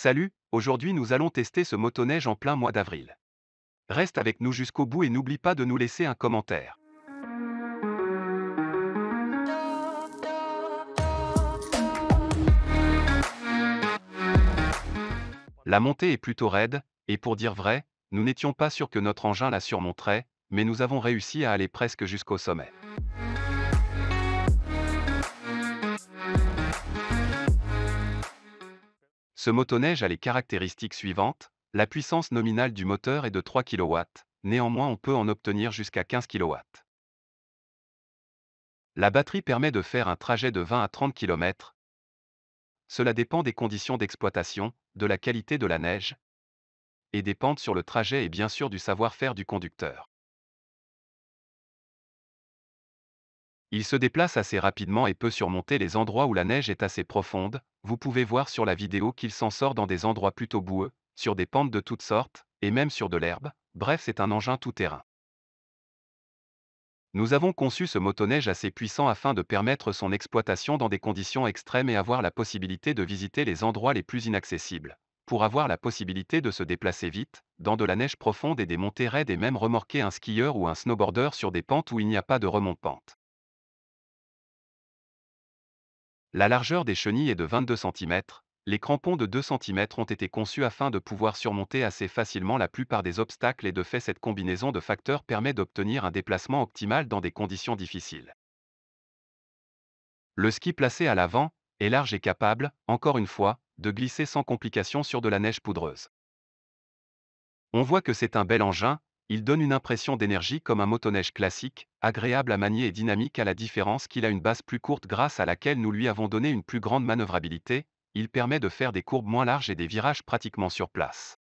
Salut, aujourd'hui nous allons tester ce motoneige en plein mois d'avril. Reste avec nous jusqu'au bout et n'oublie pas de nous laisser un commentaire. La montée est plutôt raide, et pour dire vrai, nous n'étions pas sûrs que notre engin la surmonterait, mais nous avons réussi à aller presque jusqu'au sommet. Ce motoneige a les caractéristiques suivantes: la puissance nominale du moteur est de 3 kW, néanmoins on peut en obtenir jusqu'à 15 kW. La batterie permet de faire un trajet de 20 à 30 km. Cela dépend des conditions d'exploitation, de la qualité de la neige, et des pentes sur le trajet et bien sûr du savoir-faire du conducteur. Il se déplace assez rapidement et peut surmonter les endroits où la neige est assez profonde. Vous pouvez voir sur la vidéo qu'il s'en sort dans des endroits plutôt boueux, sur des pentes de toutes sortes, et même sur de l'herbe. Bref, c'est un engin tout-terrain. Nous avons conçu ce motoneige assez puissant afin de permettre son exploitation dans des conditions extrêmes et avoir la possibilité de visiter les endroits les plus inaccessibles. Pour avoir la possibilité de se déplacer vite, dans de la neige profonde et des montées raides et même remorquer un skieur ou un snowboarder sur des pentes où il n'y a pas de remonte-pente. La largeur des chenilles est de 22 cm. Les crampons de 2 cm ont été conçus afin de pouvoir surmonter assez facilement la plupart des obstacles et de fait cette combinaison de facteurs permet d'obtenir un déplacement optimal dans des conditions difficiles. Le ski placé à l'avant est large et capable, encore une fois, de glisser sans complication sur de la neige poudreuse. On voit que c'est un bel engin, il donne une impression d'énergie comme un motoneige classique, agréable à manier et dynamique à la différence qu'il a une base plus courte grâce à laquelle nous lui avons donné une plus grande manœuvrabilité, il permet de faire des courbes moins larges et des virages pratiquement sur place.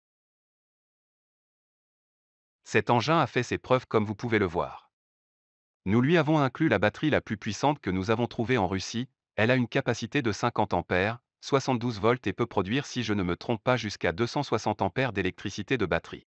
Cet engin a fait ses preuves comme vous pouvez le voir. Nous lui avons inclus la batterie la plus puissante que nous avons trouvée en Russie, elle a une capacité de 50 ampères, 72 volts et peut produire si je ne me trompe pas jusqu'à 260 ampères d'électricité de batterie.